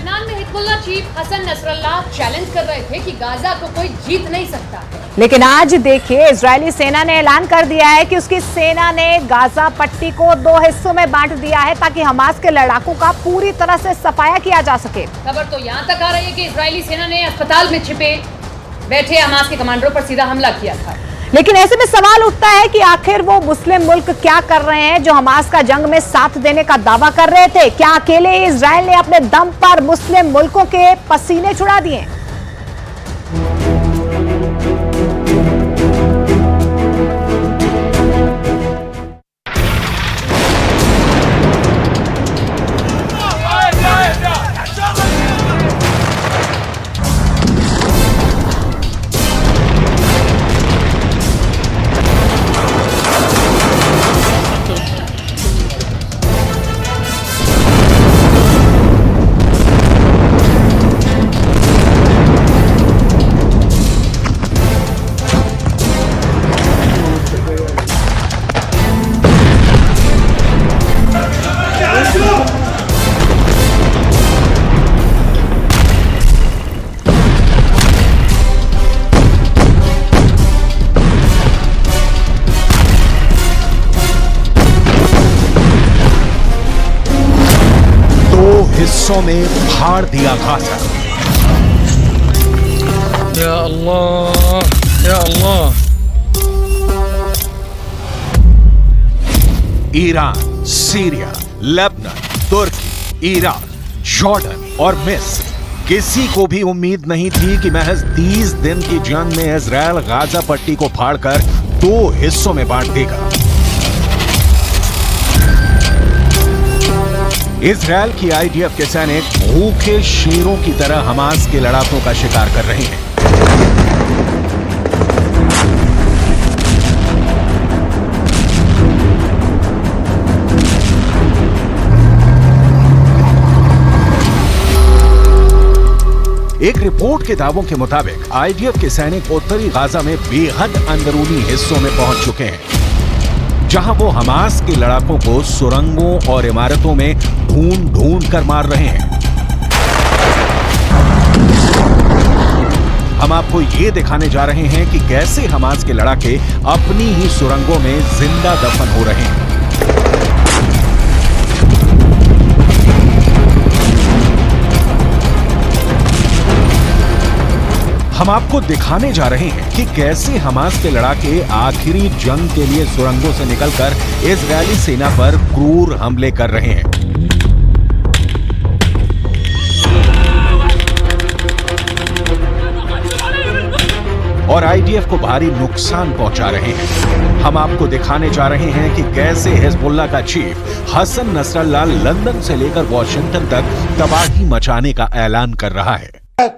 लबनान में Hezbollah chief Hassan Nasrallah challenge कर रहे थे कि गाजा को कोई जीत नहीं सकता। लेकिन आज देखिए इजरायली सेना ने ऐलान कर दिया है कि उसकी सेना ने गाजा पट्टी को 2 हिस्सों में बांट दिया है ताकि हमास के लड़ाकों का पूरी तरह से सफाया किया जा सके। खबर तो यहाँ तक आ रही है कि इजरायली सेना ने अस्पताल में छिपे बैठे हमास के कमांडरों पर सीधा हमला किया था। लेकिन ऐसे में सवाल उठता है कि आखिर वो मुस्लिम मुल्क क्या कर रहे हैं जो हमास का जंग में साथ देने का दावा कर रहे थे? क्या अकेले इजरायल ने अपने दम पर मुस्लिम मुल्कों के पसीने छुड़ा दिए? हिस्सों में फाड़ दिया गाजा। या अल्लाह, या अल्लाह। ईरान, सीरिया, लेबनान, तुर्की, इराक, जॉर्डन और मिस्र, किसी को भी उम्मीद नहीं थी कि महज 30 दिन की जंग में इजरायल गाजा पट्टी को फाड़कर 2 हिस्सों में बांट देगा। इजरायल की आईडीएफ के सैनिक भूखे शेरों की तरह हमास के लड़ाकों का शिकार कर रहे हैं। एक रिपोर्ट के दावों के मुताबिक आईडीएफ के सैनिक उत्तरी गाजा में बेहद अंदरूनी हिस्सों में पहुंच चुके हैं, जहां वो हमास के लड़ाकों को सुरंगों और इमारतों में ढूंढ कर मार रहे हैं। हम आपको ये दिखाने जा रहे हैं कि कैसे हमास के लड़ाके अपनी ही सुरंगों में जिंदा दफन हो रहे हैं। हम आपको दिखाने जा रहे हैं कि कैसे हमास के लड़ाके आखिरी जंग के लिए सुरंगों से निकलकर इजरायली सेना पर क्रूर हमले कर रहे हैं। और आईडीएफ को भारी नुकसान पहुंचा रहे हैं। हम आपको दिखाने जा रहे हैं कि कैसे हिजबुल्लाह का चीफ हसन नसरल्लाह लंदन से लेकर वॉशिंगटन तक तबाही मचाने का ऐलान कर रहा है।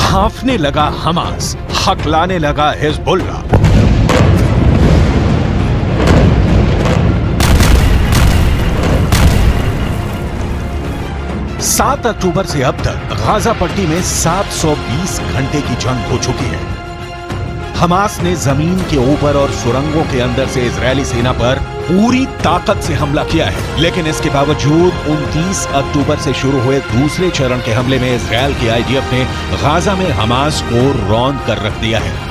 हाफने लगा हमास, हकलाने लगा हिजबुल्लाह। 7 अक्टूबर से अब तक गाजा पट्टी में 720 घंटे की जंग हो चुकी है। हमास ने जमीन के ऊपर और सुरंगों के अंदर से इजरायली सेना पर पूरी ताकत से हमला किया है, लेकिन इसके बावजूद 29 अक्टूबर से शुरू हुए दूसरे चरण के हमले में इजरायल की आईडीएफ ने गाजा में हमास को रौंद कर रख दिया है।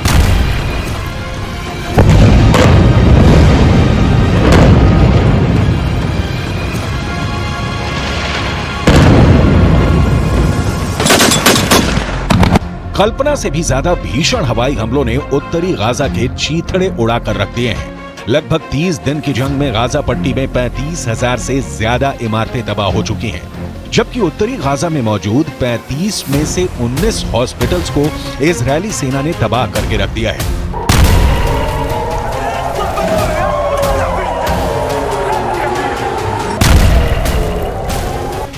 कल्पना से भी ज्यादा भीषण हवाई हमलों ने उत्तरी गाजा के चीथड़े उड़ाकर रख दिए हैं। लगभग 30 दिन की जंग में गाजा पट्टी में 35,000 से ज्यादा इमारतें तबाह हो चुकी हैं, जबकि उत्तरी गाजा में मौजूद 35 में से 19 हॉस्पिटल्स को इजरायली सेना ने तबाह करके रख दिया है।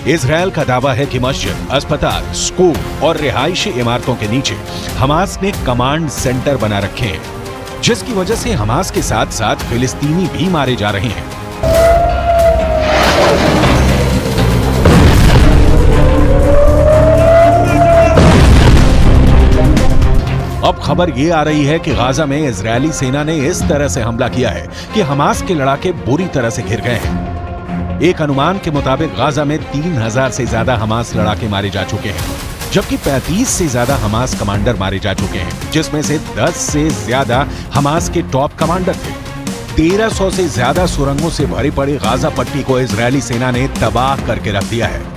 इजरायल का दावा है कि मस्जिद, अस्पताल, स्कूल और रिहायशी इमारतों के नीचे हमास ने कमांड सेंटर बना रखे हैं, जिसकी वजह से हमास के साथ साथ फिलिस्तीनी भी मारे जा रहे हैं। खबर ये आ रही है कि गाजा में इजरायली सेना ने इस तरह से हमला किया है कि हमास के लड़ाके बुरी तरह से घिर गए हैं। एक अनुमान के मुताबिक गाजा में 3000 से ज्यादा हमास लड़ाके मारे जा चुके हैं, जबकि 35 से ज्यादा हमास कमांडर मारे जा चुके हैं, जिसमें से 10 से ज्यादा हमास के टॉप कमांडर थे। 1300 से ज्यादा सुरंगों से भरी पड़ी गाजा पट्टी को इजरायली सेना ने तबाह करके रख दिया है।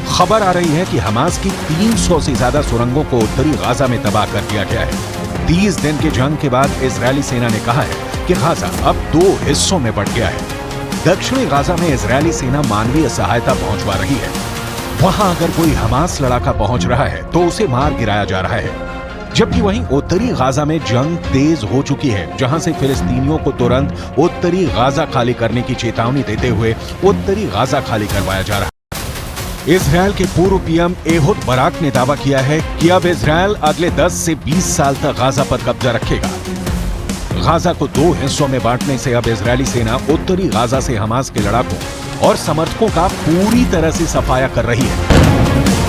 खबर आ रही है कि हमास की 300 से ज्यादा सुरंगों को उत्तरी गाजा में तबाह कर दिया गया है। 30 दिन की जंग के बाद इजरायली सेना ने कहा है कि गाजा अब 2 हिस्सों में बंट गया है। दक्षिणी गाजा में इजरायली सेना मानवीय सहायता पहुंचवा रही है। वहां अगर कोई हमास लड़ाका पहुंच रहा है तो उसे मार गिराया जा रहा है, जबकि वहीं उत्तरी गाजा में जंग तेज हो चुकी है, जहां से फिलिस्तीनियों को तुरंत उत्तरी गाजा खाली करने की चेतावनी देते हुए उत्तरी गाजा खाली करवाया जा रहा है। इजरायल के पूर्व पीएम एहुद बराक ने दावा किया है कि अब इजरायल अगले 10 से 20 साल तक गाजा पर कब्जा रखेगा। गाजा को 2 हिस्सों में बांटने से अब इजरायली सेना उत्तरी गाजा से हमास के लड़ाकों और समर्थकों का पूरी तरह से सफाया कर रही है।